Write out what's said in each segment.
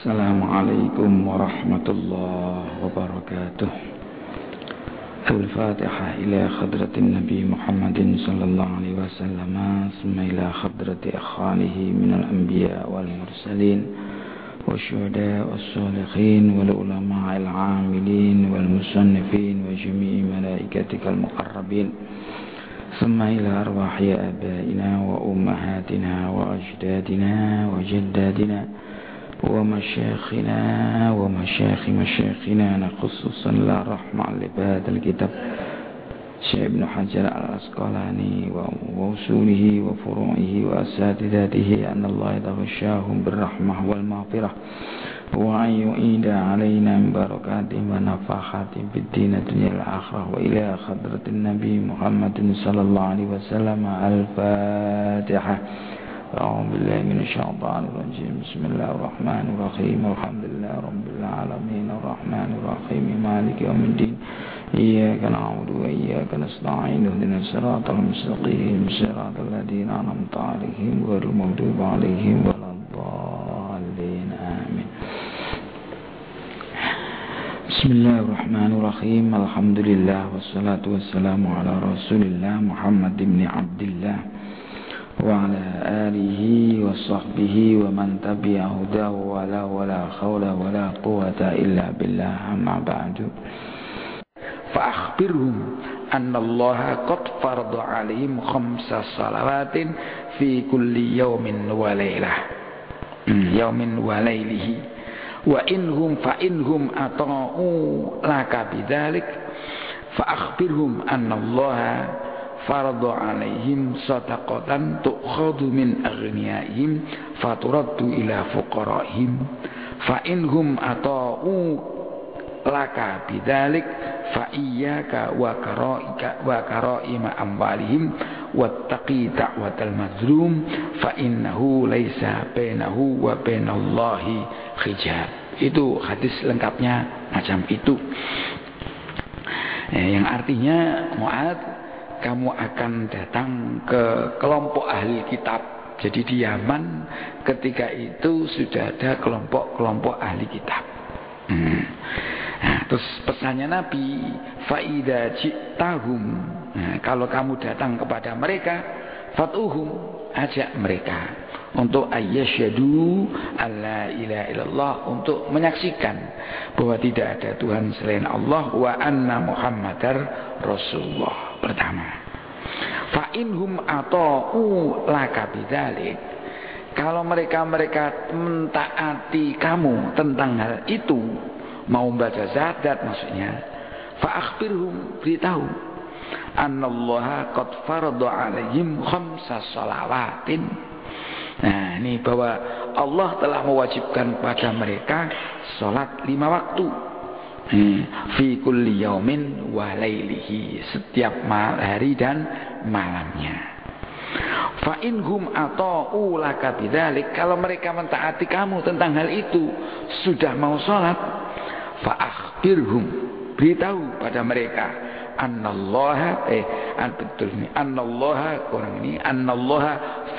Assalamualaikum warahmatullahi wabarakatuh. Al-Fatihah ila khadratin Nabi Muhammadin sallallahu alaihi wasallam, summa ila khadrati akhwanihi minal anbiya wal mursalin wasyuhada wassalihin wal ulama'il amilin wal musannifin wa jami'i malaikatikal muqarrabin, summa ila arwahi abaina wa ummahatina wa ajdadina wa jaddadina wa masyayikhina wa masyayikh masyayikhina, khususan la rahmah libadil kitab Syekh Ibn Hajar al-Asqalani wa usulihi wa furu'ihi wa asatidatihi, anna Allah yataghashahum birrahmah wal maghfirah wa an yu'ida alaina min barakatihim wa nafahatihim fid din dunya wal akhirah. Wa ila khadratin Nabi Muhammadin sallallahu alaihi wasallam. Al-Fatihah. أعوذ بالله من الشيطان الرجيم. بسم الله الرحمن الرحيم. الحمد لله رب العالمين الرحمن الرحيم مالك يوم الدين. إياك نعبد وإياك نستعين اهدنا الصراط المستقيم صراط الذين أنعمت عليهم غير المغضوب عليهم ولا الضالين آمين. بسم الله الرحمن الرحيم. الحمد لله والصلاة والسلام على رسول الله محمد بن عبد الله wa ala alihi wa sahbihi wa man tabi'a hudahu wa la hawla wa la quwwata illa billah, amma ba'du. Fa akhbirhum anna Allah qad farada 'alaihim khamsa salawatin fi kulli yawmin wa laylah yawmin wa laylihi wa inhum ata'u laka bidzalik fa akhbirhum anna Allah faradu alaihim sadaqatan tu'khadhu min aghniyaihim faturaddu ila fuqaraihim fa inhum ata'u laka bidzalik fa iyyaka wa karaima amwalihim wattaqi da'watal mazlum fa innahu laisa bainahu wa bainallahi hijab. Itu hadis lengkapnya macam itu, yang artinya Mu'ad, kamu akan datang ke kelompok ahli kitab. Jadi di Yaman ketika itu sudah ada kelompok-kelompok ahli kitab. Nah, terus pesannya Nabi, faida ji'tahum, kalau kamu datang kepada mereka, fatuhum, ajak mereka untuk ayyasyadu alla ilaha illallah, untuk menyaksikan bahwa tidak ada Tuhan selain Allah, wa anna Muhammadar Rasulullah. Pertama, fa inhum ata'u laka bidzalik, kalau mereka mentaati kamu tentang hal itu, mau baca syahadat maksudnya, fa akhbirhum, beritahu, annallaha qad farada 'alaihim khamsa shalawatin. Nah, ini bahwa Allah telah mewajibkan pada mereka salat 5 waktu. Fi kulli yaumin wa lailihi, setiap hari dan malamnya. Fa inhum ata'u laka bidzalik, kalau mereka mentaati kamu tentang hal itu, sudah mau salat, fa akhbirhum, beritahu pada mereka, annallaha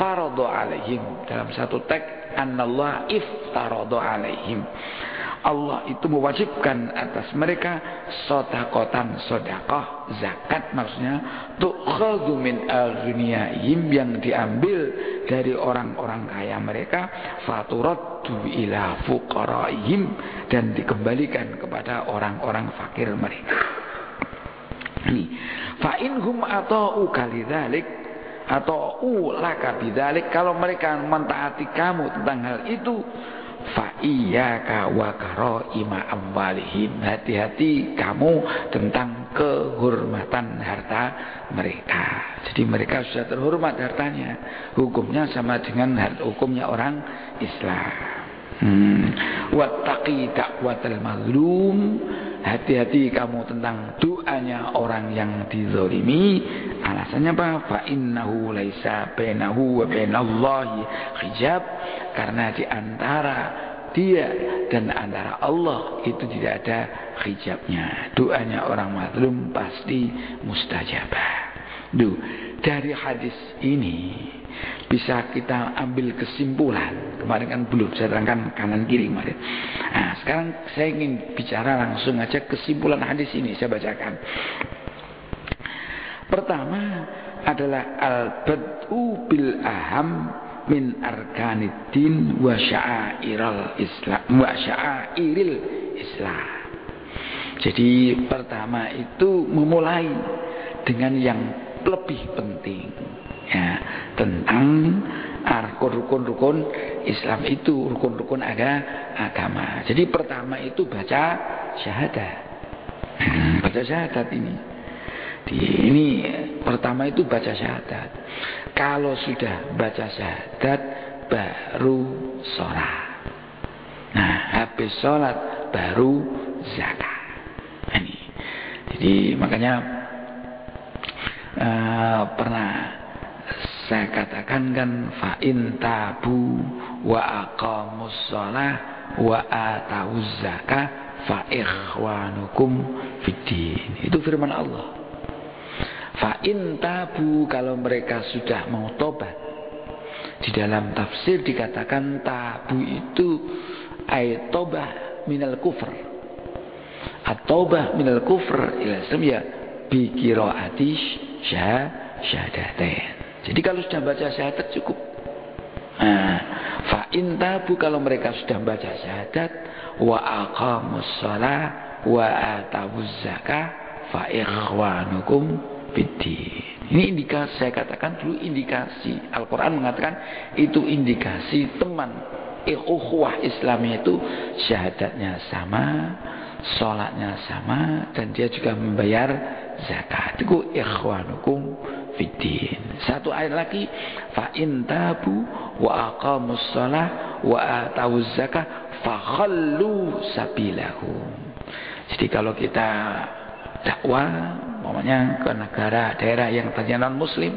farada alaihim, dalam satu teks annallaha iftarada alaihim, Allah itu mewajibkan atas mereka sedekatan, sedekah, zakat maksudnya, tu'khadhu min aghniyaihim, yang diambil dari orang-orang kaya mereka, faturaddu ila fuqaraihim, dan dikembalikan kepada orang-orang fakir mereka. Ini fa inhum ata'u kalidzalik ata'u laka bidzalik, kalau mereka mentaati kamu tentang hal itu, fa iyyaka wa karaima amwalihim, hati-hati kamu tentang kehormatan harta mereka. Jadi mereka sudah terhormat hartanya, hukumnya sama dengan hukumnya orang Islam. Wattaqi da'watal mazlum, hati-hati kamu tentang doanya orang yang dizalimi. Alasannya apa? Fa innahu laisa bainahu wa bainallahi hijab, karena di antara dia dan antara Allah itu tidak ada hijabnya. Doanya orang mazlum pasti mustajabah. Duh, dari hadis ini bisa kita ambil kesimpulan. Kemarin kan belum saya terangkan kanan kiri kemarin. Nah, sekarang saya ingin bicara langsung aja kesimpulan hadis ini, saya bacakan. Pertama adalah al-bad'u bil aham min arkaniddin wa sya'airil Islam. Jadi pertama itu memulai dengan yang lebih penting, ya, tentang rukun-rukun Islam itu, rukun-rukun agama. Jadi pertama itu baca syahadat. Baca syahadat ini. Ini pertama itu baca syahadat. Kalau sudah baca syahadat baru sholat. Nah, habis sholat baru zakat. Ini. Jadi makanya pernah saya katakan kan, fa in tabu wa aqamus shalah wa atawuz zakah fa ikhwanukum fiddin. Itu firman Allah. Fa in tabu, kalau mereka sudah mau tobat. Di dalam tafsir dikatakan tabu itu ay tobah minal kufr. At-taubah minal kufr ila Islam ya bi qiraati syahadatain. Jadi kalau sudah baca syahadat cukup. Fa in tabu, kalau mereka sudah baca syahadat, wa aqamus shalah wa atawuz zakah fa ikhwanukum fiddin. Ini indikasi, saya katakan dulu indikasi. Al-Quran mengatakan itu indikasi teman ukhuwah Islamnya itu syahadatnya sama, sholatnya sama, dan dia juga membayar zakat. Itu ikhwanukum fiddin. Satu ayat lagi, fa in tabu wa aqamus shalah wa atawuz zakah fa khallu sabilahum. Jadi kalau kita dakwah umpamanya ke negara daerah yang tadinya non muslim,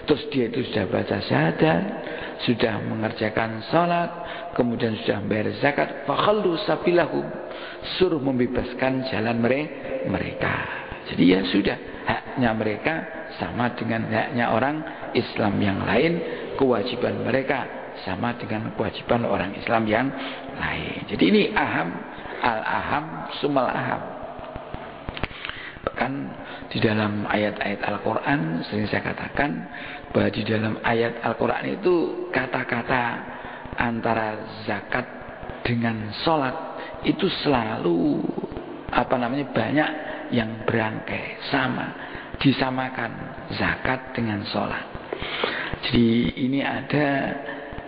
terus dia itu sudah baca syahadat, sudah mengerjakan salat, kemudian sudah membayar zakat, fa khallu sabilahum, suruh membebaskan jalan mereka. Jadi ya sudah, haknya mereka sama dengan haknya orang Islam yang lain, kewajiban mereka sama dengan kewajiban orang Islam yang lain. Jadi ini aham, al-aham sumal aham. Bahkan di dalam ayat-ayat Al-Quran sering saya katakan bahwa di dalam ayat Al-Quran itu kata-kata antara zakat dengan sholat itu selalu banyak yang berangkai sama, disamakan zakat dengan sholat. Jadi ini ada,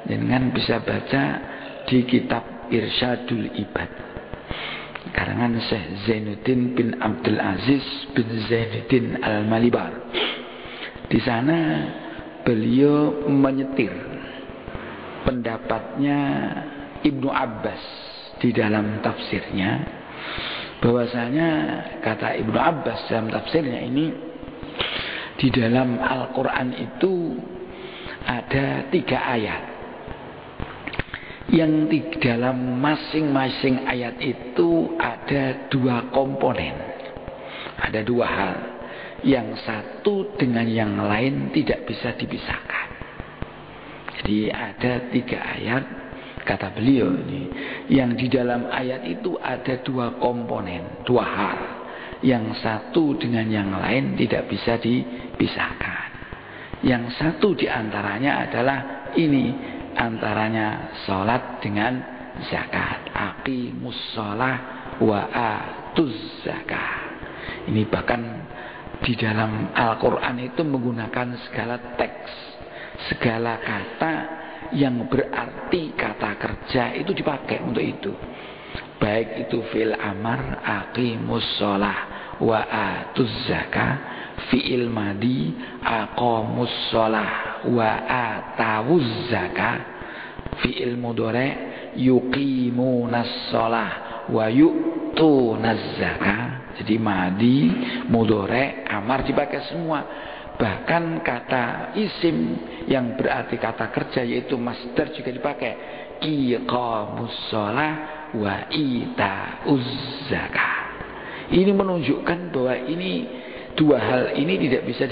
dengan bisa baca di kitab Irsyadul Ibad karangan Syekh Zainuddin bin Abdul Aziz bin Zainuddin Al-Malibar. Di sana beliau menyetir pendapatnya Ibnu Abbas di dalam tafsirnya, bahwasanya kata Ibnu Abbas dalam tafsirnya ini, di dalam Al-Quran itu ada 3 ayat yang di dalam masing-masing ayat itu ada 2 komponen, ada 2 hal, yang satu dengan yang lain tidak bisa dipisahkan. Jadi ada 3 ayat, kata beliau ini, yang di dalam ayat itu ada 2 komponen, 2 hal, yang satu dengan yang lain tidak bisa dipisahkan. Yang satu diantaranya adalah ini, antaranya sholat dengan zakat. Aqimus sholah wa atuz zakah. Ini bahkan di dalam Al-Quran itu menggunakan segala teks, segala kata yang berarti kata kerja itu dipakai untuk itu. Baik itu fil amar, aqimus sholah wa atuz zakah, fi'il madi, aqamus sholah wa atawuz zakah, fi'il mudhari, yuqimunas sholah wa yu'tunaz zakah. Jadi madi, mudhari, amar dipakai semua. Bahkan kata isim yang berarti kata kerja yaitu masdar juga dipakai, iqamus sholah wa ita'uz zakah. Ini menunjukkan bahwa ini 2 hal ini tidak bisa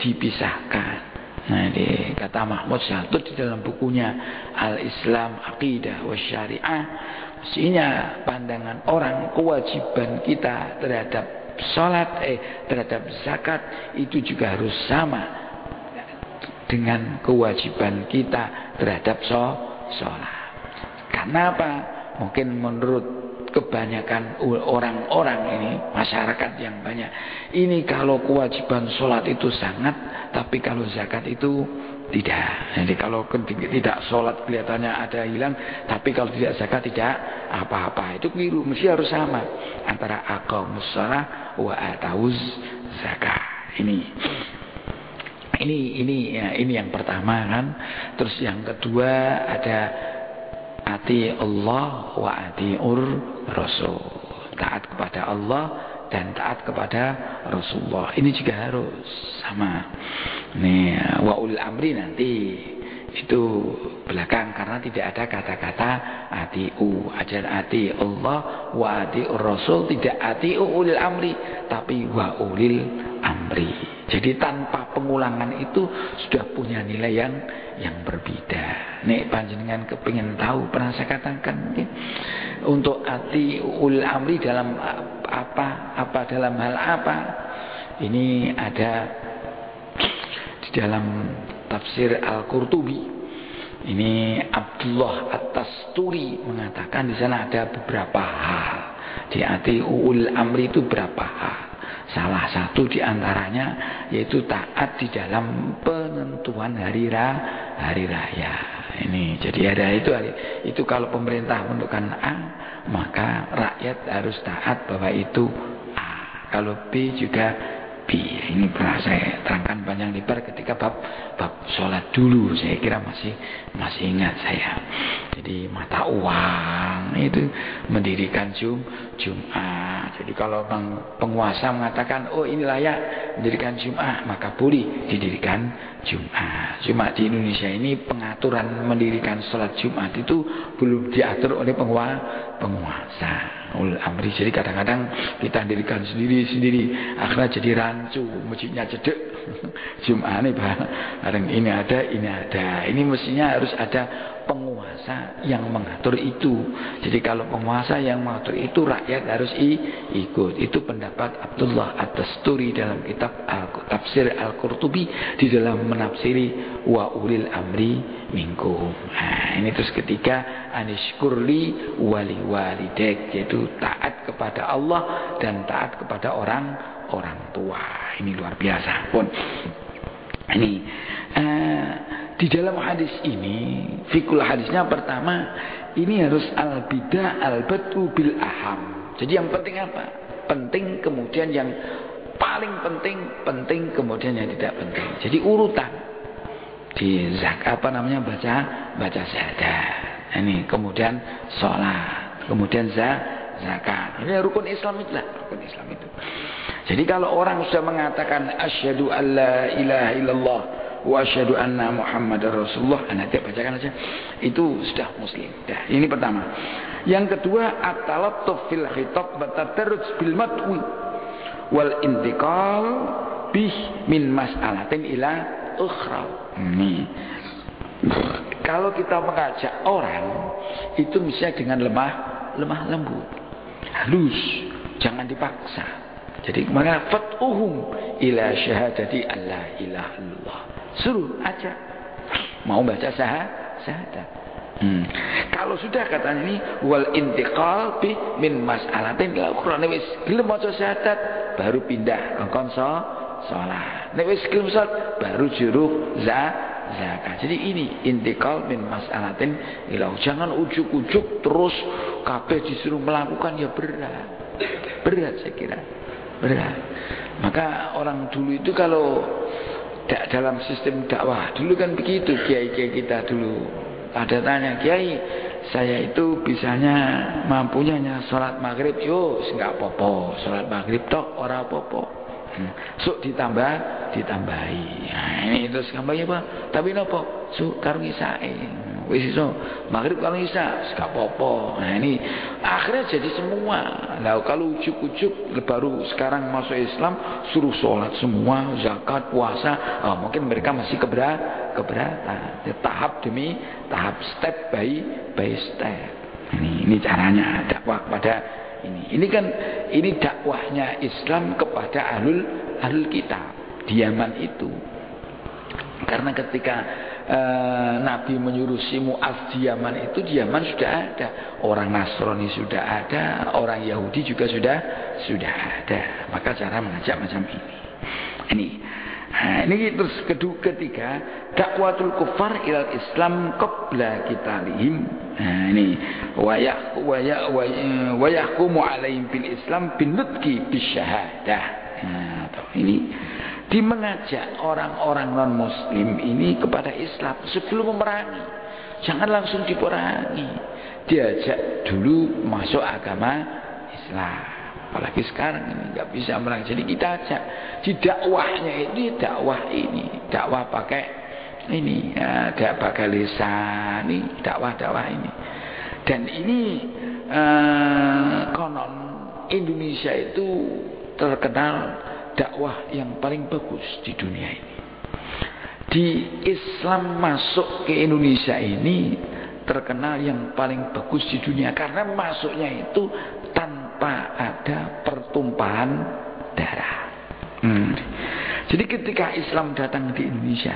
dipisahkan. Nah, ini kata Mahmud Syatut di dalam bukunya Al-Islam Aqidah wa Syariah, mestinya pandangan orang kewajiban kita terhadap sholat, terhadap zakat itu juga harus sama dengan kewajiban kita terhadap sholat. Karena apa? Mungkin menurut kebanyakan orang-orang ini, masyarakat yang banyak ini, kalau kewajiban sholat itu sangat, tapi kalau zakat itu tidak. Jadi kalau tidak sholat kelihatannya ada hilang, tapi kalau tidak zakat tidak apa-apa. Itu keliru, mesti harus sama antara aqamus shalah wa atauz zakat. Ini yang pertama kan. Terus yang kedua ada ati Allah wa atiur Rasul, taat kepada Allah dan taat kepada Rasulullah. Ini juga harus sama. Nih, wa ulil amri nanti itu belakang, karena tidak ada kata-kata atiu. Ajar ati Allah wa atiur Rasul, tidak atiu ulil amri, tapi wa ulil amri. Jadi tanpa pengulangan itu sudah punya nilai yang berbeda. Nek panjenengan kepingin tahu, pernah saya katakan untuk ati ulil amri dalam apa dalam hal apa? Ini ada di dalam tafsir Al-Qurtubi. Ini Abdullah At-Tasturi mengatakan di sana ada beberapa hal. Di ati ulil amri itu berapa hal. Salah satu di antaranya yaitu taat di dalam penentuan hari raya. Ini jadi ada itu kalau pemerintah menentukan A, maka rakyat harus taat bahwa itu A. Kalau B juga B. Ini pernah saya terangkan panjang lebar ketika bab sholat dulu. Saya kira masih ingat saya. Jadi mata uang itu mendirikan Jum'ah. Jadi kalau penguasa mengatakan, oh ini layak mendirikan Jum'ah, maka boleh didirikan Jum'ah. Cuma di Indonesia ini pengaturan mendirikan sholat Jumat itu belum diatur oleh penguasa. Amri. Jadi kadang-kadang kita dirikan sendiri, akhirnya jadi rancu, masjidnya cedek. Jum'ah ini bareng ini ada. Ini mestinya harus ada penguasa yang mengatur itu. Jadi kalau penguasa yang mengatur itu, rakyat harus ikut. Itu pendapat Abdullah At-Tasturi dalam kitab tafsir Al-Qurtubi di dalam menafsiri wa ulil amri minkum. Nah, ini terus ketiga anishkurli wali walidek, yaitu taat kepada Allah dan taat kepada orang tua. Ini luar biasa pun. Ini di dalam hadis ini, fikul hadisnya pertama, ini harus al-bidah al-batu bil aham. Jadi yang penting apa? Penting, kemudian yang paling penting, kemudian yang tidak penting. Jadi urutan di zakat baca syahadat. Ini kemudian sholat, kemudian zakat. Ini rukun Islam itu. Jadi kalau orang sudah mengatakan asyhadu alla ilaha illallah wa asyhadu anna Muhammadar Rasulullah, nanti bacakan aja, itu sudah muslim. Dah, ini pertama. Yang kedua, at-talattuf fil khitab wa tadarruj bil matwi wal intiqal bih min mas'alatin ila ukhra. Kalau kita mengajak orang itu misalnya dengan lemah lembut, halus, jangan dipaksa. Jadi maka fatuhum ila syahadati alla ilaha illallah. Suruh aja mau baca syahadat. Kalau sudah katanya ini wal intiqal bi min mas'alatin ila ukhra, wis gelem maca syahadat baru pindah ke salat. Nek wis gelem salat baru juruh zakat. Jadi ini intiqal min mas'alatin ila, jangan ujuk-ujuk terus kabeh disuruh melakukan, ya berat saya kira. Berat. Maka orang dulu itu kalau dalam sistem dakwah dulu kan begitu, kiai-kiai kita dulu ada tanya, kiai saya itu bisanya mampunya sholat maghrib, yo enggak apa-apa, sholat maghrib tok ora apa-apa. Sok ditambahi. Nah, ini terus gambarnya apa? Tapi napa? Sok karo ngisake. wis iso maghrib kalau isya gak apa-apa. Nah ini akhirnya jadi semua. Nah kalau ujuk-ujuk baru sekarang masuk Islam suruh sholat semua, zakat, puasa, mungkin mereka masih keberatan. Tahap demi tahap, step by step. Ini caranya dakwah pada ini. Ini kan ini dakwahnya Islam kepada ahlul kitab di Yaman itu. Karena ketika Nabi menyuruh si Mu'adz di Yaman itu, di Yaman sudah ada orang Nasrani, sudah ada orang Yahudi juga sudah ada. Maka cara mengajak macam ini. Nah, ini terus ketiga, dakwatul kufar ilal Islam qabla qitalihim. Nah, ini wa yahkumu alaihim bil Islam bin nutqi bisyahadah. Nah, ini di mengajak orang-orang non-muslim ini kepada Islam sebelum memerangi. Jangan langsung diperangi. Diajak dulu masuk agama Islam. Apalagi sekarang ini nggak bisa memerangi. Jadi kita ajak di dakwahnya itu dakwah ini, dakwah pakai ini, dakwah pakai lisan, ini dakwah ini. Dan ini konon Indonesia itu terkenal dakwah yang paling bagus di dunia ini. Di Islam masuk ke Indonesia ini terkenal yang paling bagus di dunia karena masuknya itu tanpa ada pertumpahan darah. Jadi ketika Islam datang di Indonesia,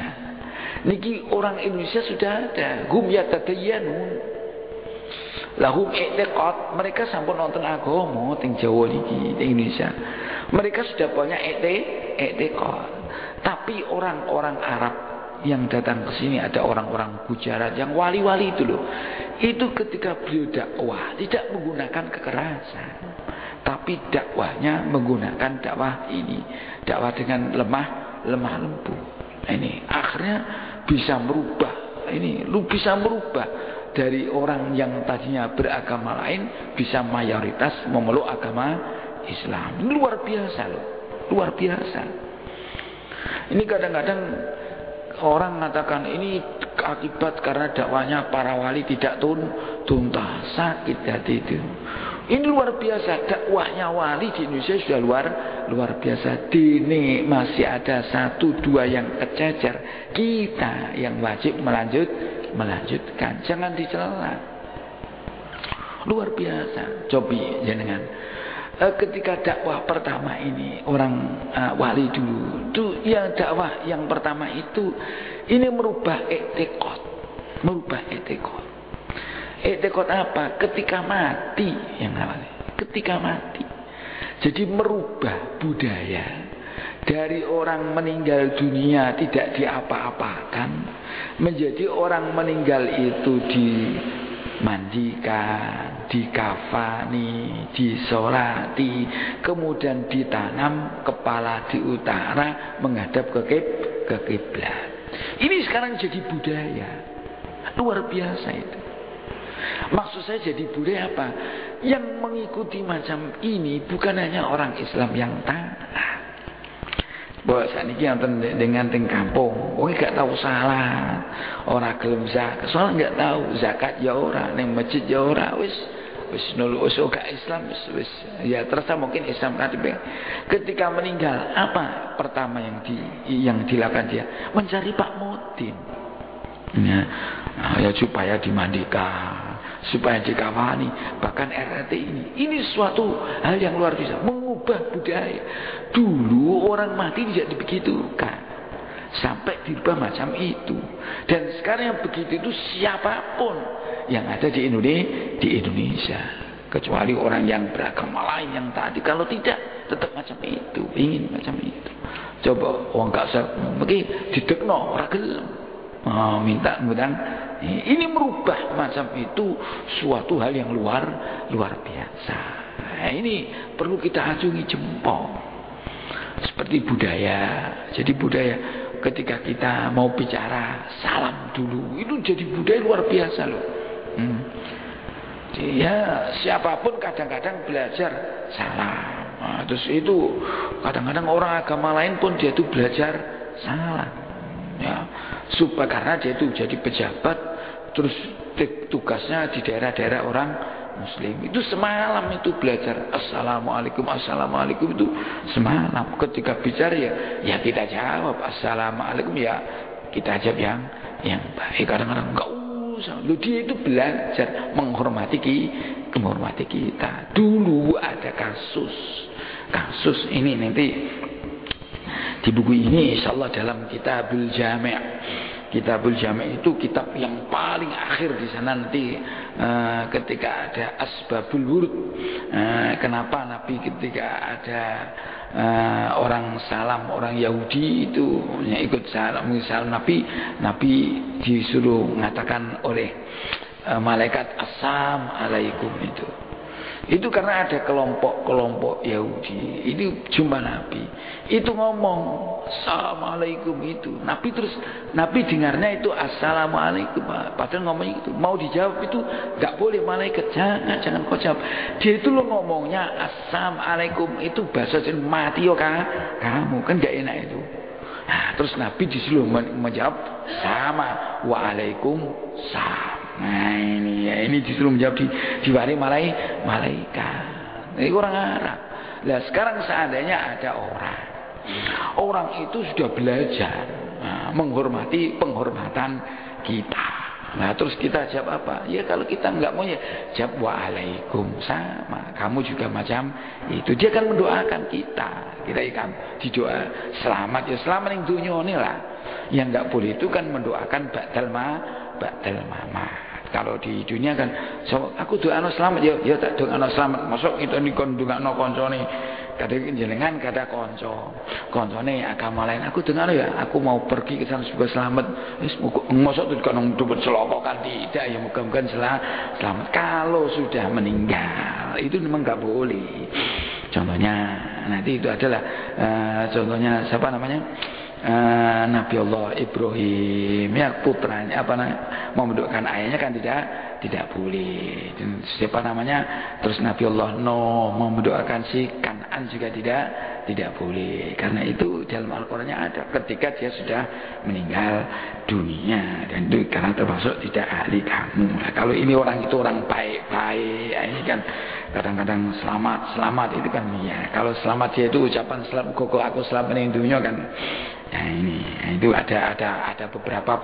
niki orang Indonesia sudah ada hum yatadayanun lahum i'tiqad, mereka sampun nonton agama teng Jawa niki di Indonesia. Mereka sudah punya i'tiqad. Tapi orang-orang Arab yang datang ke sini, ada orang-orang Gujarat yang wali-wali itu loh. Itu ketika beliau dakwah tidak menggunakan kekerasan, tapi dakwahnya menggunakan dakwah ini, dakwah dengan lemah lembut. Ini akhirnya bisa merubah, bisa merubah dari orang yang tadinya beragama lain bisa mayoritas memeluk agama Islam. Ini luar biasa loh, luar biasa. Ini kadang-kadang orang mengatakan ini akibat karena dakwahnya para wali tidak tuntas, sakit hati itu. Ini luar biasa, dakwahnya wali di Indonesia sudah luar biasa. Dini masih ada 1-2 yang kececer, kita yang wajib melanjutkan, jangan dicela. Luar biasa. Cobi jenengan. Ketika dakwah pertama ini orang wali dulu, itu yang dakwah yang pertama itu ini merubah i'tiqad, I'tiqad apa? Ketika mati yang namanya. Ketika mati. Jadi merubah budaya dari orang meninggal dunia tidak diapa-apakan menjadi orang meninggal itu dimandikan, dikafani, disolati, kemudian ditanam kepala di utara menghadap ke kiblat. Ini sekarang jadi budaya luar biasa itu. Maksud saya jadi budaya apa? Yang mengikuti macam ini bukan hanya orang Islam yang taat. Bahwa saat ini yang dengan teng kampung, orang gak tahu salah, orang gelem zakat, soalnya gak tahu zakat ya orang, neng masjid ya orang, wis nulu gak Islam, wis ya terasa mungkin Islam nanti. Ketika meninggal, apa pertama yang dilakukan dia? Mencari Pak Mutin, ya supaya dimandikan, supaya dikawani. Bahkan RRT ini suatu hal yang luar biasa, mengubah budaya. Dulu orang mati tidak dibegitukan, sampai dirubah macam itu. Dan sekarang yang begitu itu siapapun yang ada di Indonesia, kecuali orang yang beragama lain yang tadi. Kalau tidak, tetap macam itu, ingin macam itu. Coba orang gak mungkin didekno ora gelem, minta ngundang. Ini merubah macam itu suatu hal yang luar biasa. Nah, ini perlu kita acungi jempol. Seperti budaya. Jadi budaya ketika kita mau bicara salam dulu, itu jadi budaya luar biasa loh. Ya siapapun kadang-kadang belajar salam. Nah, terus itu kadang-kadang orang agama lain pun dia itu belajar salam. Ya, supaya karena dia itu jadi pejabat terus tugasnya di daerah-daerah orang Muslim. Itu semalam itu belajar Assalamualaikum itu semalam. Ketika bicara ya kita jawab Assalamualaikum, ya kita jawab yang baik. Kadang-kadang enggak usah. Dia itu belajar menghormati kita. Dulu ada kasus ini nanti di buku ini insyaallah dalam Kitabul Jami'. Kitabul Jami' itu kitab yang paling akhir di sana nanti ketika ada asbabul wurud. Kenapa Nabi ketika ada orang Yahudi itu ikut salam Nabi disuruh mengatakan oleh malaikat Assalamualaikum itu karena ada kelompok Yahudi itu jumpa Nabi, itu ngomong Assalamualaikum itu Nabi dengarnya itu Assalamualaikum, padahal ngomongnya itu mau dijawab itu nggak boleh, malaikat jangan kau jawab. Dia itu lo ngomongnya Assalamualaikum itu bahasa mati kamu kan nggak enak itu. Nah, terus Nabi disuruh menjawab sama Waalaikumsalam. Nah ini disuruh menjawab diwari malaikat. Ini orang Arab. Nah sekarang seandainya ada orang itu sudah belajar menghormati penghormatan kita. Nah terus kita jawab apa? Ya kalau kita enggak mau ya jawab Waalaikumsalam. Kamu juga macam itu. Dia kan mendoakan kita ikan didoa selamat, ya selamat yang dunia ini lah. Yang enggak boleh itu kan mendoakan ba'dal mama. Kalau di dunia kan aku doano selamat ya tak doano selamat. Masuk itu ni kon doano koncone. Kadang jenengan kada koncone agama lain. Aku dengar ya, aku mau pergi ke sana supaya selamat. Wis mosok itu kan dompet selokokan tidak ya, muga-muga selamat. Kalau sudah meninggal itu memang enggak boleh. Contohnya nanti itu adalah contohnya siapa namanya? Nabi Allah Ibrahim ya putranya mau mendoakan ayahnya kan tidak boleh. Dan siapa namanya terus Nabi Allah Nuh mau mendoakan si Kan'an juga tidak boleh, karena itu dalam Al-Qur'annya ada ketika dia sudah meninggal dunia, dan itu karena termasuk tidak ahli kamu. Nah, kalau ini orang itu orang baik-baik ini kan kadang-kadang selamat itu kan ya, kalau selamat dia itu ucapan selamat koko aku selamat di dunia kan. Nah ini itu ada beberapa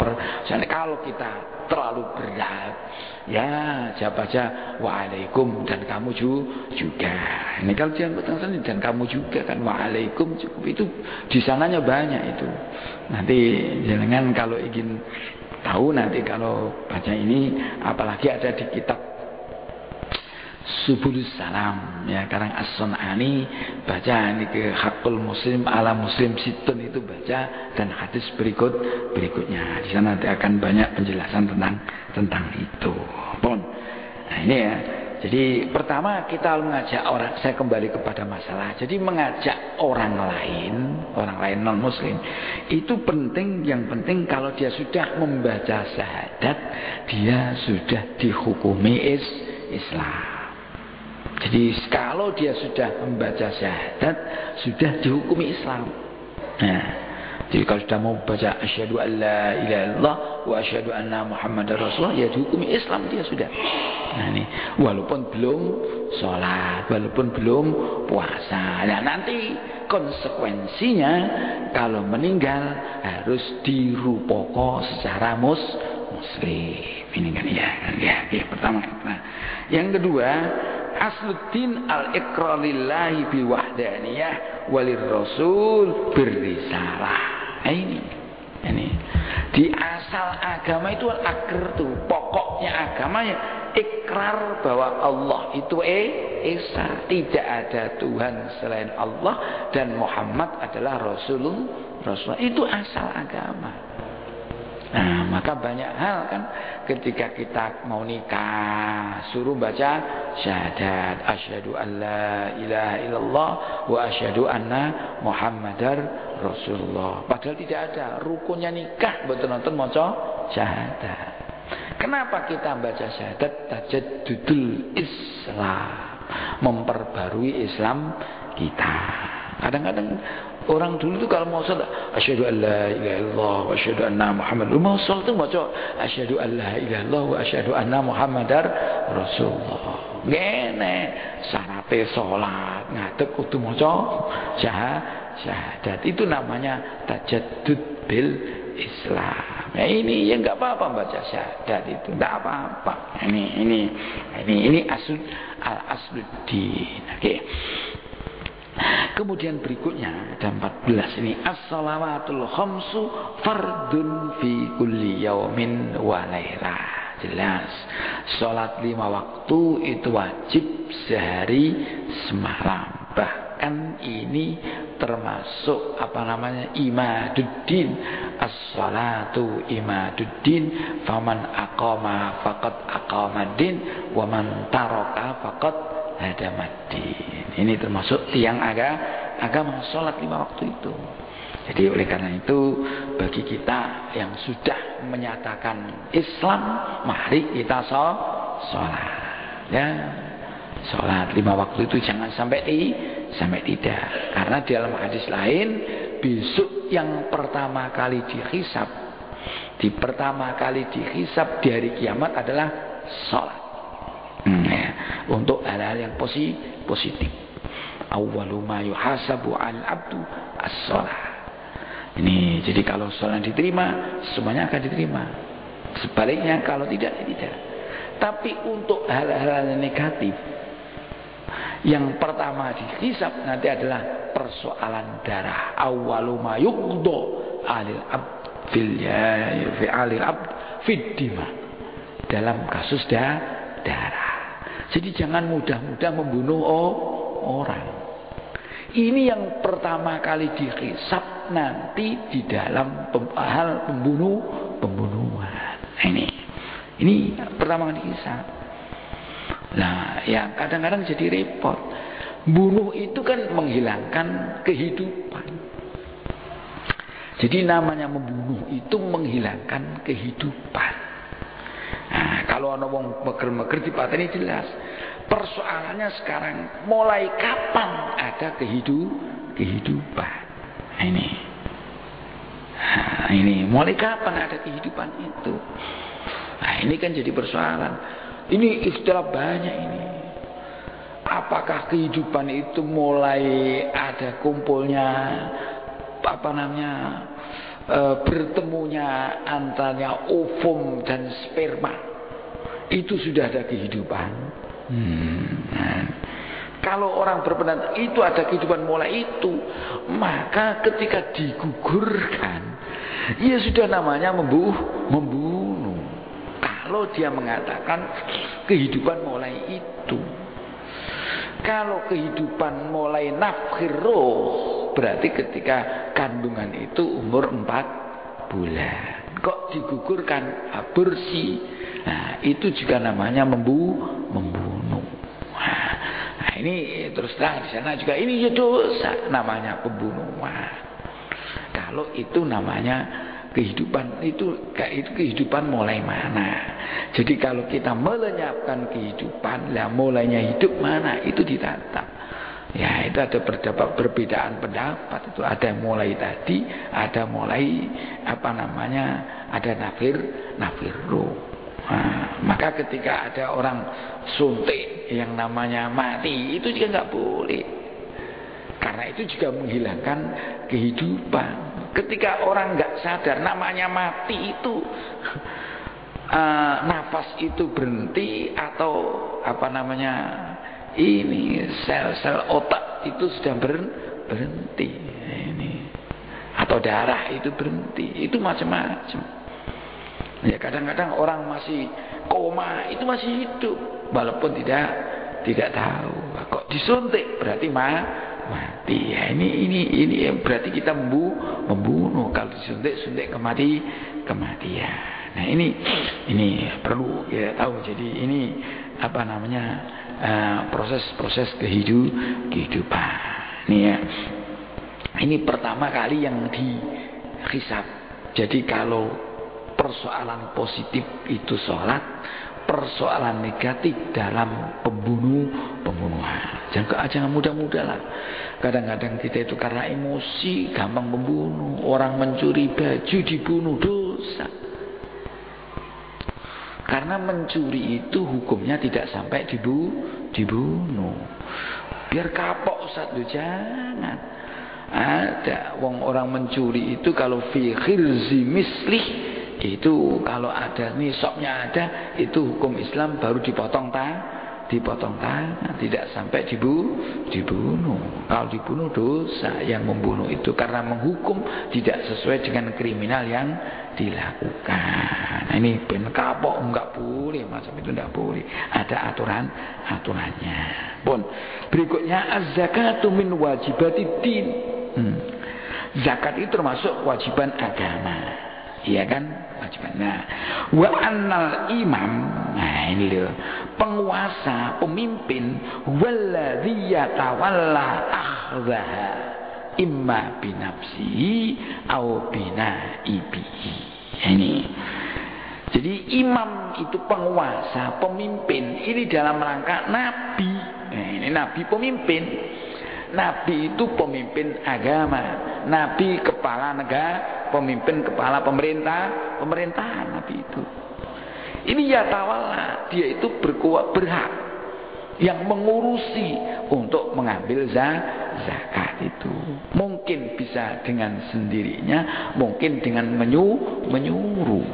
misalnya kalau kita terlalu berat ya jawab aja Waalaikum dan kamu juga. Ini kalau jangan bertanya dan kamu juga kan Waalaikum cukup, itu di sananya banyak itu. Nanti jangan kalau ingin tahu nanti kalau baca ini, apalagi ada di kitab Subulus Salam ya karang As-Sun'ani, baca ini ke Hakul Muslim ala Muslim Situn itu baca, dan hadis berikutnya di sana nanti akan banyak penjelasan tentang itu. Nah ini ya. Jadi pertama kita mengajak orang, saya kembali kepada masalah. Jadi mengajak orang lain non muslim itu penting, yang penting kalau dia sudah membaca syahadat dia sudah dihukumi Islam. Jadi kalau dia sudah membaca syahadat sudah dihukumi Islam. Nah, jadi kalau sudah mau baca asyhadu an la ilaha illallah wa asyhadu anna muhammadar rasulullah ya dihukumi Islam dia sudah. Nah ini walaupun belum sholat, walaupun belum puasa. Nah nanti konsekuensinya kalau meninggal harus dirupoko secara muslim. Ini kan ya pertama. Nah, yang kedua asluddin al-iqrar lillahi bil wahdaniyah walir rasul birrisalah. Ini di asal agama itu al-akrar itu pokoknya agama ya ikrar bahwa Allah itu esa, tidak ada Tuhan selain Allah dan Muhammad adalah Rasulullah. Itu asal agama. Nah, maka banyak hal kan ketika kita mau nikah suruh baca syahadat asyhadu an la ilaha illallah wa asyhadu anna muhammadar rasulullah. Padahal tidak ada rukunnya nikah betul-betul maca syahadat. Kenapa kita baca syahadat? Tajaddudul Islam, memperbarui Islam kita. Kadang-kadang Orang dulu itu kalau mau sholat, asyhadu an la ilaha illallah wa asyhadu anna Muhammad. Mau sholat itu maca asyhadu an la ilaha illallah wa asyhadu anna Muhammadar Rasulullah. Ngene syaratnya sholat ngadeg kudu maca syahadat. Itu namanya tajaddud bil Islam. Nah ini ya enggak apa-apa baca syahadat itu, enggak apa-apa. Ini asluddin. Oke. Kemudian berikutnya ada 14 ini as-salawatul khamsu fardun fi kulli yaumin wa lailah. Jelas salat 5 waktu itu wajib sehari semalam. Bahkan ini termasuk imaduddin. As-salatu imaduddin, faman aqama faqad aqamaddin wa man taraka faqad hadamaddin. Ini termasuk tiang agama salat 5 waktu itu. Jadi oleh karena itu bagi kita yang sudah menyatakan Islam, mari kita sholat. Ya, sholat 5 waktu itu jangan sampai tidak. Karena di dalam hadis lain, besok yang pertama kali dihisab, di hari kiamat adalah sholat. Untuk hal-hal yang positif. Awwalu ma yuhasabu al-abdu as-shalah. Ini jadi kalau sholat diterima, semuanya akan diterima. Sebaliknya kalau tidak. Tapi untuk hal-hal negatif, yang pertama dihisab nanti adalah persoalan darah. Awwalu ma yuqda alil abd fi alil abd fid dima. Dalam kasus darah. Jadi jangan mudah-mudah membunuh orang. Ini yang pertama kali dihisab nanti di dalam hal pembunuhan. Ini pertama kali dihisab. Nah, yang kadang-kadang jadi repot. Bunuh itu kan menghilangkan kehidupan. Jadi namanya membunuh itu menghilangkan kehidupan. Nah, kalau ana wong meger-meger dipateni jelas. Persoalannya sekarang mulai kapan ada kehidupan. Ini mulai kapan ada kehidupan itu. Nah, ini kan jadi persoalan. Ini istilah banyak ini. Apakah kehidupan itu mulai ada kumpulnya bertemunya antara ovum dan sperma, itu sudah ada kehidupan. Kalau orang berpendapat itu ada kehidupan mulai itu, maka ketika digugurkan, ya sudah namanya membunuh. Kalau dia mengatakan kehidupan mulai itu. Kalau kehidupan mulai nafkhir roh, berarti ketika kandungan itu umur 4 bulan. Kok digugurkan, aborsi. Nah, itu juga namanya membunuh. Nah, ini terus terang di sana juga ini dosa, namanya pembunuhan. Kalau itu namanya kehidupan itu kehidupan mulai mana? Jadi kalau kita melenyapkan kehidupan, lah mulainya hidup mana? Itu ditatap. Ya, itu ada perbedaan pendapat. Itu ada yang mulai tadi, ada mulai ada nafir roh. Nah, maka ketika ada orang suntik yang namanya mati, itu juga nggak boleh. Karena itu juga menghilangkan kehidupan. Ketika orang nggak sadar namanya mati itu, nafas itu berhenti atau ini sel-sel otak itu sudah berhenti. Atau darah itu berhenti. Itu macam-macam. Ya kadang-kadang orang masih koma itu masih hidup walaupun tidak tahu. Kok disuntik berarti mati. Ya ini berarti kita membunuh kalau disuntik kematian. Nah ini perlu kita tahu. Jadi ini proses kehidupan. Ini ya. Ini pertama kali yang dihisab. Jadi kalau persoalan positif itu sholat, persoalan negatif dalam pembunuhan. Jangan muda-muda lah. Kadang-kadang kita itu karena emosi gampang membunuh. Orang mencuri baju dibunuh, dosa. Karena mencuri itu hukumnya tidak sampai dibunuh. Biar kapok Ustaz, lu jangan. Ada orang mencuri itu kalau fi khirzi mislih, itu kalau ada nisabnya ada, itu hukum Islam baru dipotong tangan, tidak sampai dibunuh. Kalau dibunuh dosa yang membunuh itu, karena menghukum tidak sesuai dengan kriminal yang dilakukan. Nah, ini ben kapok, enggak boleh, macam itu enggak boleh. Ada aturannya. Pun berikutnya az-zakatu min wajibatid. Zakat itu termasuk kewajiban agama. Iya kan? Kewajiban. Nah, wa annal imam, nah ini loh, penguasa, pemimpin, walladzi yatawalla akhdaha imma binafsihi au binaibihi. Ini. Jadi imam itu penguasa, pemimpin, ini dalam rangka nabi. Nah, ini nabi pemimpin. Nabi itu pemimpin agama, nabi kepala negara, pemimpin kepala pemerintahan nabi itu. Ini yatawalla, dia itu berhak yang mengurusi untuk mengambil zakat itu. Mungkin bisa dengan sendirinya, mungkin dengan menyuruh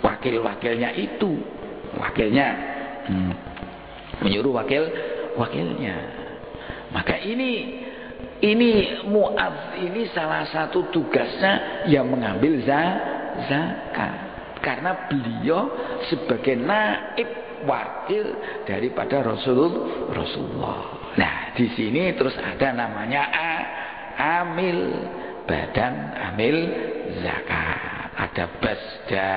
wakilnya itu, menyuruh wakilnya. Maka ini Mu'adz ini salah satu tugasnya yang mengambil zakat, karena beliau sebagai naib wakil daripada Rasulullah. Nah, di sini terus ada namanya amil, badan amil zakat. Ada basda,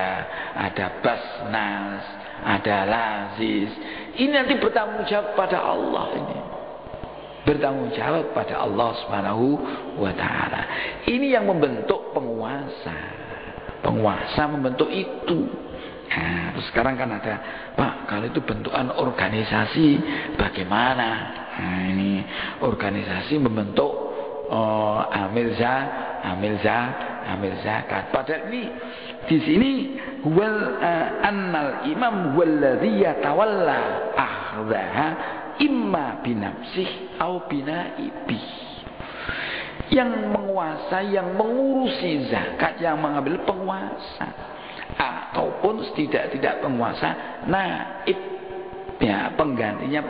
ada basnas, ada lazis. Ini nanti bertanggung jawab pada Allah ini. Bertanggung jawab pada Allah Subhanahu wa taala. Ini yang membentuk penguasa. Penguasa membentuk itu. Nah, terus sekarang kan ada, Pak, kalau itu bentukan organisasi bagaimana? Nah, ini organisasi membentuk amil zakat. Padahal ini di sini annal imam walladzi yatawalla akhdaha imma binafsih au binaibi. Yang menguasa, yang mengurusi zakat, yang mengambil penguasa, ataupun tidak penguasa, naib, ya, penggantinya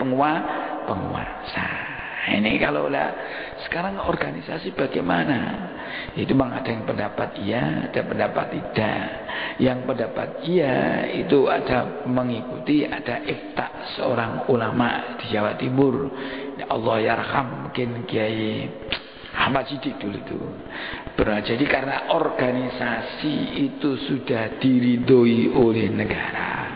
penguasa. Ini kalau lah sekarang organisasi bagaimana? Itu memang ada yang pendapat iya, ada pendapat tidak. Yang pendapat iya itu ada mengikuti, ada ifta seorang ulama di Jawa Timur, Allah yarham, mungkin Kiai Ahmad Siddiq dulu itu. Jadi karena organisasi itu sudah diridhoi oleh negara,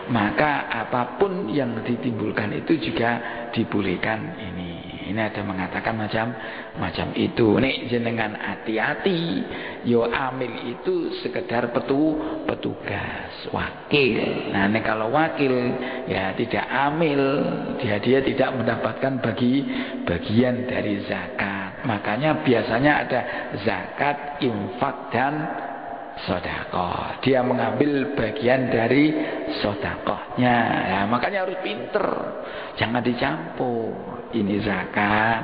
maka apapun yang ditimbulkan itu juga dibolehkan ini. Ini ada mengatakan macam itu. Nek jenengan hati-hati. Yo amil itu sekedar petugas, wakil. Nah, nek kalau wakil ya tidak amil, dia tidak mendapatkan bagian dari zakat. Makanya biasanya ada zakat, infak dan sedekah. Dia mengambil bagian dari sedekahnya. Ya, makanya harus pinter. Jangan dicampur. Ini zakat,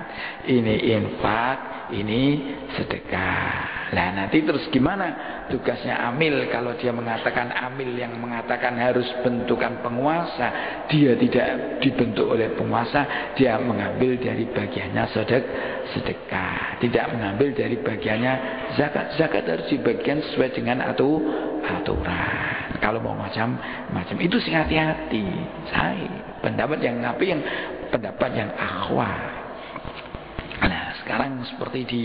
ini infak, ini sedekah. Nah, nanti terus gimana tugasnya amil? Kalau dia mengatakan amil yang mengatakan harus bentukan penguasa, dia tidak dibentuk oleh penguasa, dia mengambil dari bagiannya sedekah, tidak mengambil dari bagiannya zakat. Zakat harus dibagian sesuai dengan aturan. Kalau mau macam itu sing hati-hati. Saya pendapat yang pendapat yang akhwa. Nah, sekarang seperti di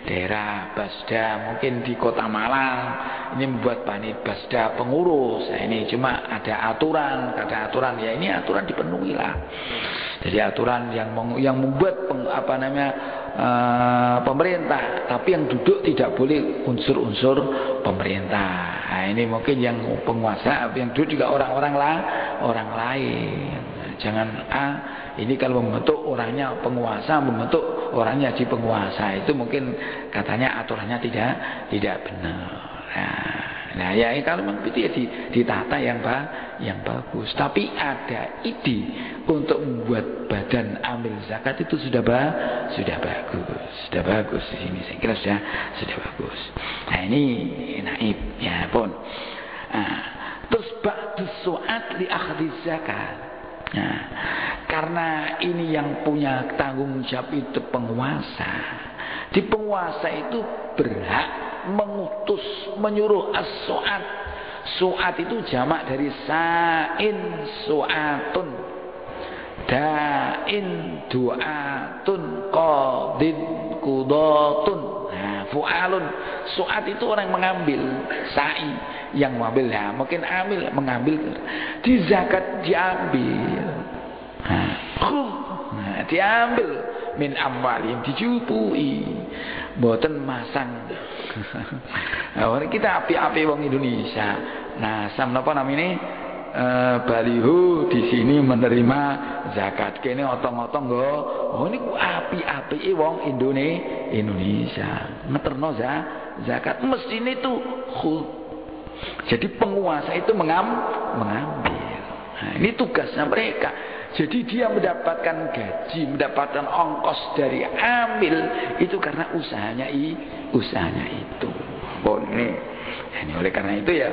daerah Basda, mungkin di Kota Malang, ini membuat panit Basda pengurus. Nah, ini cuma ada aturan ya, ini aturan dipenuhi lah. Jadi aturan yang membuat pemerintah, tapi yang duduk tidak boleh unsur-unsur pemerintah. Nah, ini mungkin yang penguasa, yang duduk juga orang lain. Jangan ini kalau membentuk orangnya penguasa, membentuk orangnya jadi penguasa, itu mungkin katanya aturannya tidak benar. Nah ya kalau memang itu ya ditata yang bagus. Tapi ada ide untuk membuat badan amil zakat itu sudah bagus di sini. Saya kira sudah bagus. Nah ini naib ya pun. Terus ba'du su'at li akhdhi zakat. Nah, karena ini yang punya tanggung jawab itu penguasa. Di penguasa itu berhak mengutus, menyuruh as-su'at. Su'at itu jamak dari sa'in su'atun, da'in du'atun, qadin qudatun. Nah, fu'alun. Su'at itu orang mengambil, sa'i yang mengambil. Nah, mungkin amil mengambil. Di zakat diambil. Nah, diambil min amwalihim, dijupui. Mboten masang. Nah, kita api-api wong Indonesia. Nah, napa namine baliho di sini menerima zakat. Kene otong-otong nggo. Oh niku api-apike wong Indonesia. Ngeterno zakat mestine itu khud. Jadi penguasa itu mengambil. Nah, ini tugasnya mereka. Jadi dia mendapatkan gaji, mendapatkan ongkos dari amil itu karena usahanya itu. Ini oleh karena itu ya.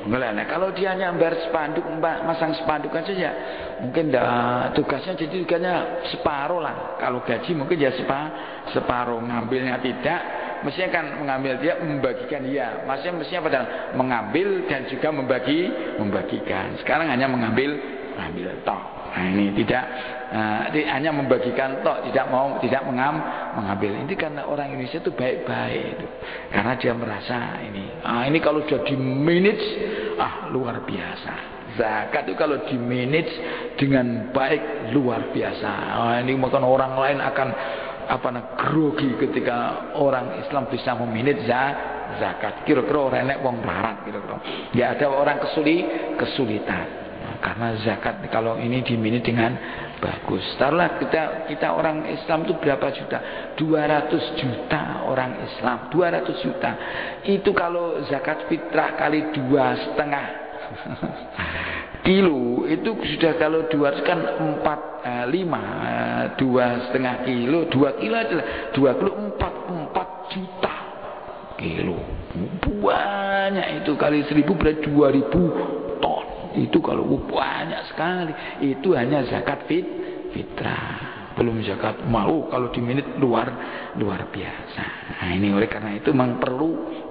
Nah, kalau dia hanya bayar spanduk, masang spanduk aja ya, mungkin tugasnya jadi tugasnya separuh lah. Kalau gaji mungkin ya separuh, ngambilnya tidak. Mestinya kan mengambil dia, membagikan dia. Mestinya padahal mengambil dan juga membagikan. Sekarang hanya mengambil toh. Nah, ini tidak hanya membagikan toh, tidak mengambil. Ini karena orang Indonesia itu baik-baik itu. Karena dia merasa ini kalau sudah di manage luar biasa. Zakat itu kalau di manage dengan baik luar biasa. Ini mungkin orang lain akan grogi ketika orang Islam bisa memanage zakat. Kira-kira orang nek wong larat kira-kira. Ya ada orang kesulitan. Karena zakat kalau ini dimanage dengan bagus. Taruhlah kita orang Islam itu berapa juta? 200 juta orang Islam. 200 juta. Itu kalau zakat fitrah kali 2,5 kilo itu sudah, kalau 200 kan 2,5 kilo. 2 kilo adalah 2 kilo 4 juta kilo. Banyak itu, kali 1000 berarti 2000 ton. Itu kalau banyak sekali. Itu hanya zakat fitrah. Belum zakat mau kalau diminit luar biasa. Nah, ini oleh karena itu memang perlu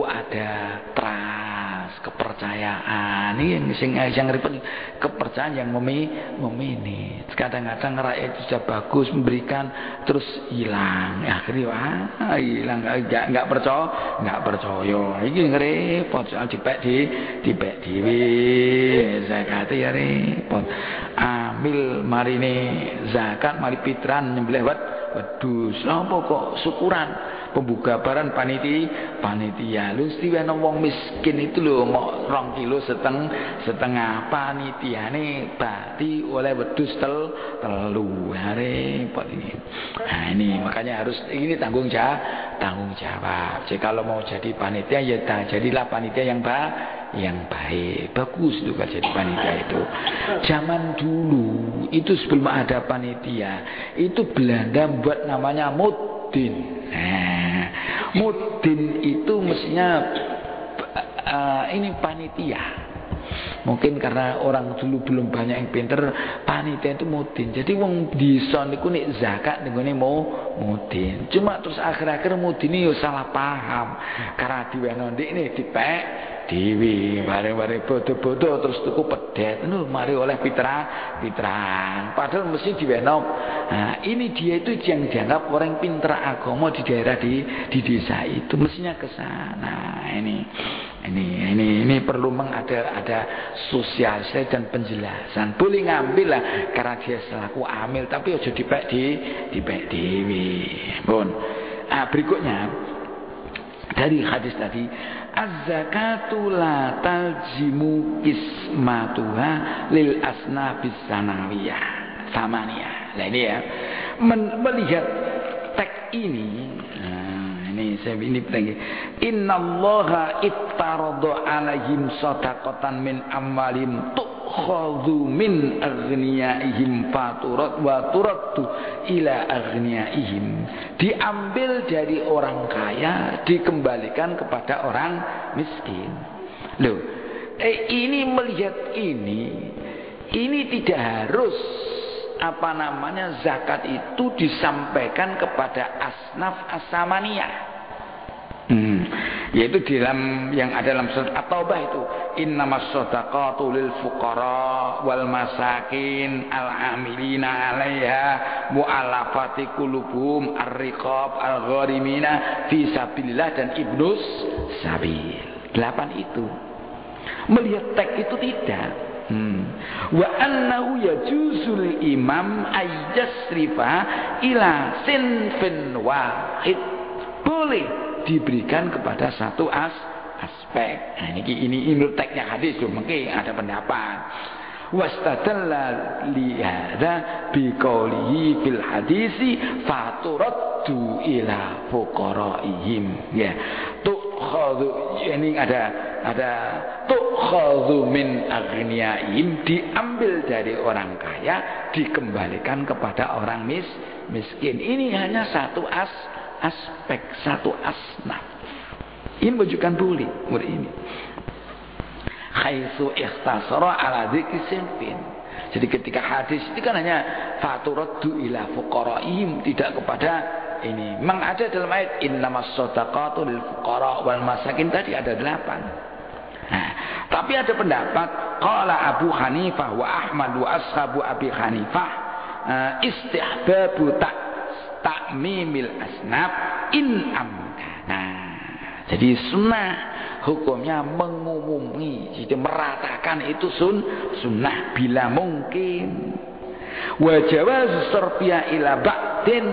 ada trust, kepercayaan. Ini yang repot, kepercayaan yang memanage. Kadang-kadang rakyat itu sudah bagus memberikan terus hilang. Akhirnya hilang, enggak percaya. Ini repot, soal dipek dhewe. Zakat ya repot. Ambil marine zakat, mari pitran nyembelih wedhus. Napa kok syukuran pembuka baran panitia lu istiwana wong miskin itu lho mau 2,5 kilo panitiane berarti oleh wedhus telu repot ini. Nah ini makanya harus ini tanggung jawab. Jadi kalau mau jadi panitia ya jadilah panitia yang baik, bagus itu kan jadi panitia itu. Zaman dulu itu sebelum ada panitia itu Belanda buat namanya mudin. Nah, mudin itu mestinya ini panitia. Mungkin karena orang dulu belum banyak yang pinter, panitia itu mudin. Jadi wong desa niku nek zakat nggone mudin. Cuma terus akhir-akhir mudin ini salah paham. Karena diweno ndikne dipek dewi, bareng-bareng bodoh-bodoh terus tuku pedet. Mari oleh pitran. Padahal mesti diweno. Nah, ini dia itu yang dianggap orang pinter agama di daerah di desa itu mestinya ke sana. Ini perlu ada sosialisasi dan penjelasan. Boleh ngambil lah karena dia selaku amil, tapi aja dipek dewi. Bon. Berikutnya dari hadis tadi, Az-zakatu la talzimu ismatuha lil asnafis sanawiyah samaniyah. Nah ini ya, melihat teks ini, ini penting. Innallaha ittarada alaihim shadaqatan min amwalihim tukhadhu min aghniyaihim faturat wa turaddu ila aghniyaihim. Diambil dari orang kaya, dikembalikan kepada orang miskin. Loh, ini melihat ini tidak harus zakat itu disampaikan kepada asnaf as-samaniyah. Yaitu dalam yang ada dalam surat At-Taubah itu, innamas shadaqatu lil fuqara wal masakin al-amilina 'alaiha mu'allafati qulubuhum ar-riqab al-gharimina fi sabilillah dan ibnus sabil. 8 itu. Melihat teks itu tidak. Wa annahu yajuzul imam ayyasrifa ila sinfin wahid. Boleh diberikan kepada satu aspek. Nah, ini menurut teksnya hadis loh, mungkin ada pendapat. Wastadalla lihada biqaulihi fil hadisi faturaddu ila fuqaraihim. Ya. Tukhadhu, ini ada tukhadhu min aghniyaihim, diambil dari orang kaya, dikembalikan kepada orang miskin. Ini hanya satu aspek, satu asnaf. Ini menunjukkan boleh ini. Haitsu ikhtasara ala dzikri sinfin. Jadi ketika hadis itu kan hanya faturaddu ila fuqaraihim, tidak kepada ini. Memang ada dalam ayat innamas shadaqatu lil fuqara wal masakin, tadi ada 8. Nah, tapi ada pendapat qala Abu Hanifah wa Ahmad wa ashabu Abi Hanifah istihbabu ta'mimil asnaf in amkana. Jadi sunnah hukumnya mengumumi, jadi meratakan itu sunnah bila mungkin. Wa jawaz sarfiya ila ba'din,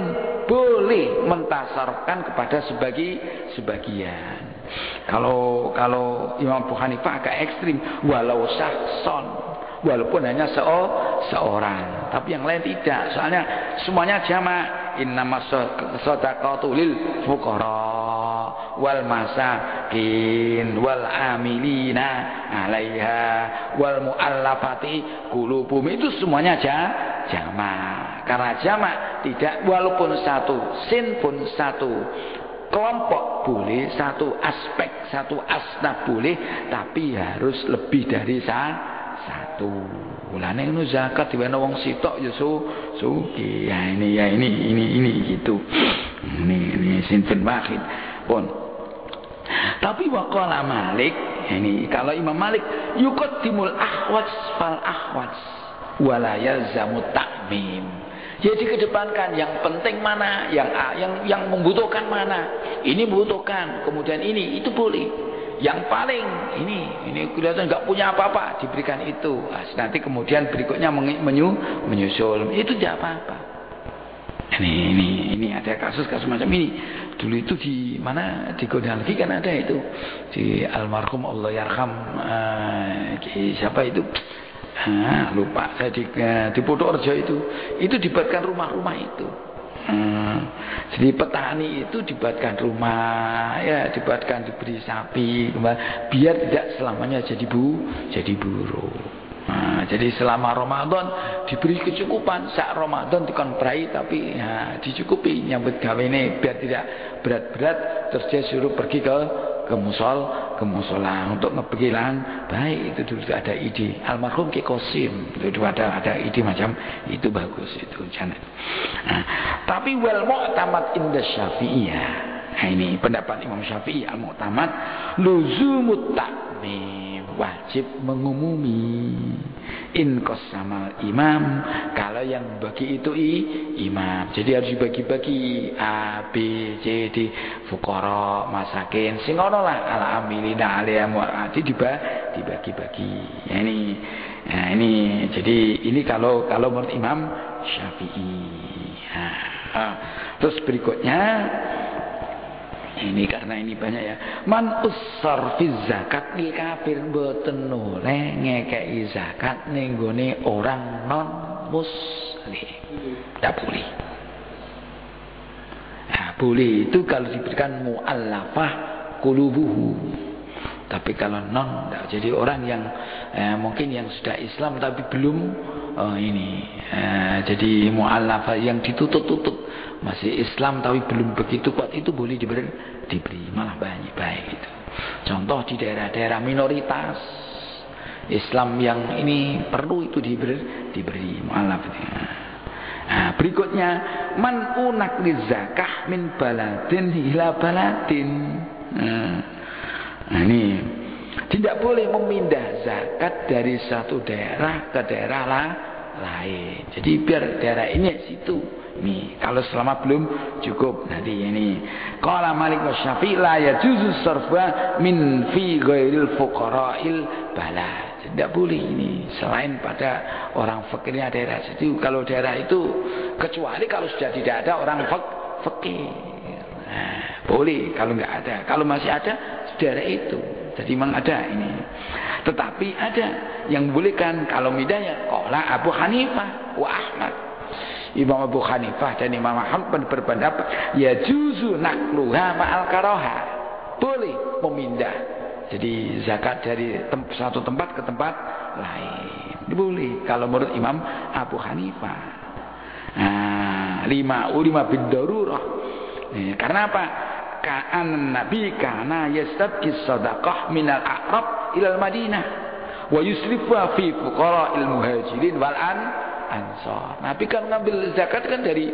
boleh mentasarufkan kepada sebagian. Kalau Imam Abu Hanifah agak ekstrim, walau sahson, walaupun hanya seorang, tapi yang lain tidak. Soalnya semuanya jama', innamas shadaqatu lil fuqara wal masakin wal amilina 'alaiha wal muallafati qulubuhum, itu semuanya jama'. Karena jama' tidak, walaupun satu sin pun satu kelompok boleh, satu aspek, satu asnaf boleh, tapi harus lebih dari satu. Mulane ngono zakat diwene wong sitok ya sugih. Ya ini gitu. Ini sinfin wahid pun. Tapi waqala Malik, ini kalau Imam Malik yuqaddimul ahwats fal ahwats wala yalzamu ta'mim. Jadi kedepankan yang penting mana, yang membutuhkan mana. Ini membutuhkan, kemudian ini itu boleh. Yang paling ini kelihatan nggak punya apa-apa, diberikan itu. Nanti kemudian berikutnya menyusul, itu tidak apa-apa. Ini ada kasus-kasus macam ini. Dulu itu di mana, di Godalgi kan ada itu, di almarhum Allah yarham, siapa itu? Lupa saya, di Purworejo itu dibuatkan rumah-rumah itu. Jadi petani itu dibuatkan rumah, ya dibuatkan, diberi sapi, biar tidak selamanya jadi buruh. Jadi selama Ramadan diberi kecukupan, saat Ramadan dikontrai, tapi dicukupi nyambut gawe ini biar tidak berat-berat, terus dia suruh pergi ke musola untuk ngebegilan. Baik, itu dulu ada ide almarhum Ki Qasim, itu ada ide macam itu, bagus itu jangan. Tapi wal mu'tamad inda Syafi'iyah. Ini pendapat Imam Syafi'i, al mu'tamad luzumut ta'mim, wajib mengumumi in qasamal imam, kalau yang bagi itu imam. Jadi harus dibagi-bagi A, B, C, D, fuqara, masakin, sing ono lah ala amilina alaiha mu'ati, dibagi-bagi. Ya, ini jadi ini kalau menurut Imam Syafi'i. Terus berikutnya Ini karena ini banyak ya. Man ussar fi zakat lil kafir mboten oleh ngekeki zakat ning gone orang non muslim. Tidak boleh. Nah, boleh itu kalau diberikan mu'allafah qulubuhu. Tapi kalau non tidak. Jadi orang yang mungkin yang sudah Islam tapi belum jadi mu'allafah yang ditutup-tutup, masih Islam tapi belum begitu kuat, itu boleh diberi malah banyak baik itu. Contoh di daerah-daerah minoritas Islam yang ini perlu itu diberi mu'allafah. Nah, berikutnya man unakli zakah min baladin ila baladin. Nah, ini tidak boleh memindah zakat dari satu daerah ke daerah lain. Jadi biar daerah ini situ. Nih, kalau selama belum cukup nanti ini. Qala Malik wa Syafi'i la yajuzu sarfa min fi ghairil fuqara'il balad. Tidak boleh ini selain pada orang fakirnya daerah situ. Kalau daerah itu kecuali kalau sudah tidak ada orang fakir. Nah, boleh kalau nggak ada. Kalau masih ada daerah itu. Jadi memang ada ini. Tetapi ada yang bolehkan kalau midanya qala Abu Hanifah wa Ahmad. Imam Abu Hanifah dan Imam Ahmad berpendapat ya juzu nakluha ma'al karoha. Boleh memindah. Jadi zakat dari satu tempat ke tempat lain. Boleh kalau menurut Imam Abu Hanifah. Nah, ulima bid-darurah. Karena apa? Ka'an Nabi kana yastabqis sadaqah minal a'rab ilal Madinah wa yusrifuha fi fuqara'il muhajirin wal ansar. Nabi kan ngambil zakat kan dari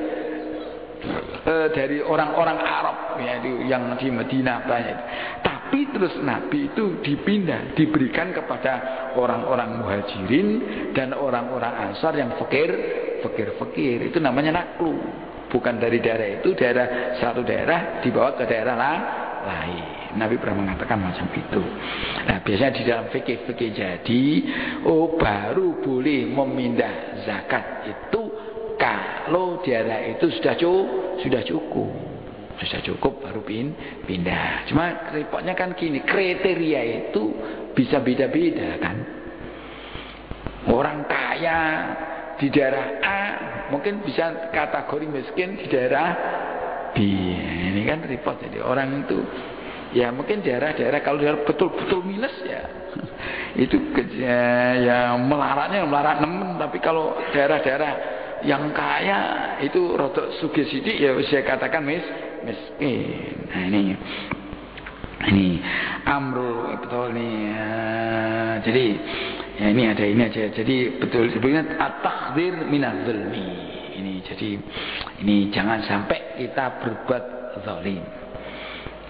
orang-orang Arab ya, yang di Madinah banyak. Tapi terus Nabi itu dipindah, diberikan kepada orang-orang muhajirin dan orang-orang ansar yang fakir. Itu namanya naklu. Bukan dari daerah itu, satu daerah dibawa ke daerah lain. Nabi pernah mengatakan macam itu. Nah, biasanya di dalam fikih jadi, baru boleh memindah zakat itu kalau daerah itu sudah cukup baru pindah. Cuma repotnya kan gini, kriteria itu bisa beda-beda kan. Orang kaya di daerah A mungkin bisa kategori miskin di daerah B. Ini kan repot. Jadi orang itu ya mungkin daerah-daerah kalau daerah betul-betul minus ya itu ya melarat nemen. Tapi kalau daerah-daerah yang kaya itu rodok sugih sithik ya saya katakan miskin. Nah ini amrul betul nih. Jadi ya ini aja. Jadi betul sebenarnya at-tahdhir minadz zulmi. Ini jadi ini jangan sampai kita berbuat zalim.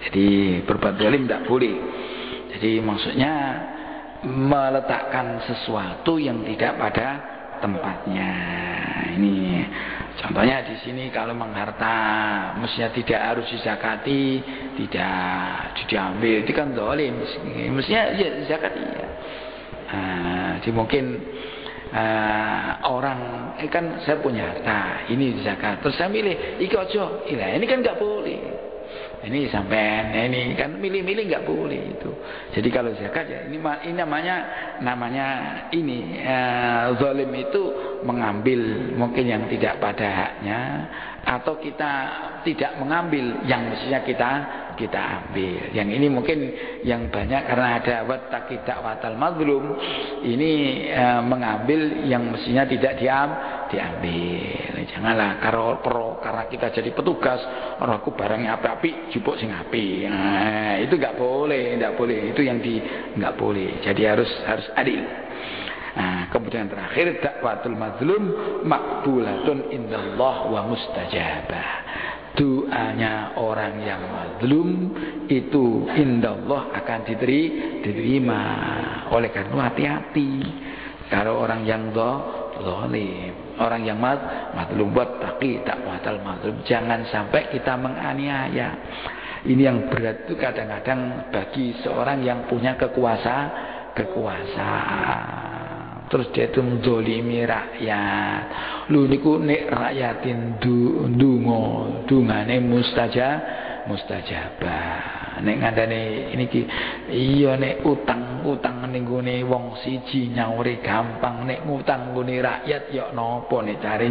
Jadi berbuat zalim tidak boleh. Jadi maksudnya meletakkan sesuatu yang tidak pada tempatnya. Ini contohnya di sini kalau mengharta mestinya tidak harus dizakati, tidak diambil, itu kan zalim. Mestinya ya zakati ya. Jadi mungkin orang kan saya punya harta ini zakat, terus saya milih iki ojo, ini kan nggak boleh. Ini sampai ini kan milih-milih nggak boleh itu. Jadi kalau zakat ya ini namanya ini zalim itu mengambil mungkin yang tidak pada haknya, atau kita tidak mengambil yang mestinya kita ambil. Yang ini mungkin yang banyak karena ada wattaqi da'watal mazlum, ini mengambil yang mestinya tidak diambil. Janganlah karena kita jadi petugas, orang aku barangnya api-api jupuk sing api. Nah, itu enggak boleh. Itu yang enggak boleh. Jadi harus adil. Nah, kemudian terakhir dakwatul mazlum makbulatun indallah wa mustajabah. Doanya orang yang mazlum itu indallah akan diterima. Oleh karena hati-hati kalau orang yang zalim, orang yang mazlum, wattaqi dakwatal mazlum, jangan sampai kita menganiaya. Ini yang berat itu kadang-kadang bagi seorang yang punya kekuasaan. Terus dia itu menzolimi rakyat. Lu niku nek rakyatin dungane mustajab mustajabah. Nek ngandane niki iya nek utang ning gone wong siji nyauri gampang, nek ngutang gone rakyat ya napa nek cari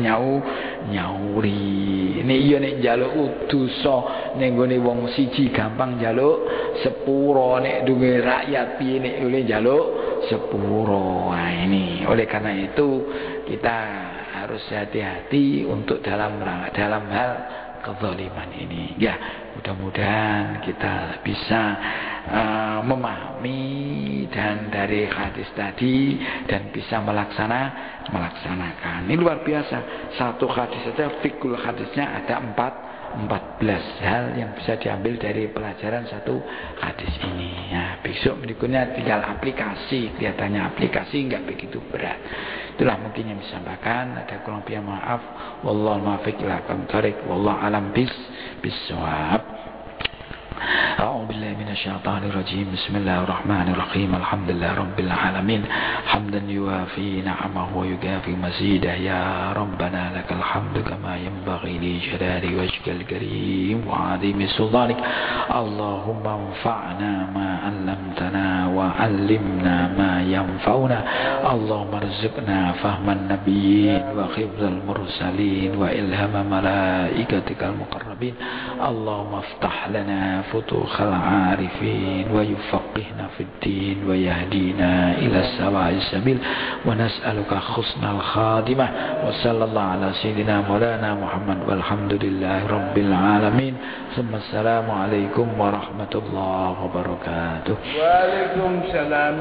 nyauri. Nek iya nek njaluk dosa ning gone wong siji gampang njaluk sepuro, nek duwe rakyat piye nek oleh njaluk sepuro. Nah ini oleh karena itu kita harus hati-hati untuk dalam hal kezaliman ini. Ya, mudah-mudahan kita bisa memahami dan dari hadis tadi dan bisa melaksanakan. Ini luar biasa. Satu hadis saja fikul hadisnya ada 14 hal yang bisa diambil dari pelajaran satu hadis ini. Ya, besok berikutnya tinggal aplikasi. Kelihatannya aplikasi enggak begitu berat. Itulah mungkin yang bisa sampaikan. Ada kurang lebih maaf. Wallahu muwaffiq ila aqwamit thoriq. Wallahu alam bis-shawab. أعوذ بالله من الشيطان الرجيم بسم الله الرحمن الرحيم الحمد لله رب العالمين حمدا يوافي نعمه ويكافي مزيده يا ربنا لك الحمد كما ينبغي لجلال وجهك الكريم وعظيم سلطانك اللهم انفعنا ما علمتنا وعلمنا ما ينفعنا اللهم ارزقنا فهم النبيين وحفظ المرسلين وإلهام ملائكتك المقربين اللهم افتح لنا فتوح العارفين ويفقهنا في الدين ويهدينا إلى سواء السبيل ونسألك حسن الخاتمة وصلى الله على سيدنا مولانا محمد والحمد لله رب العالمين ثم السلام عليكم ورحمة الله وبركاته. Waalaikumsalam.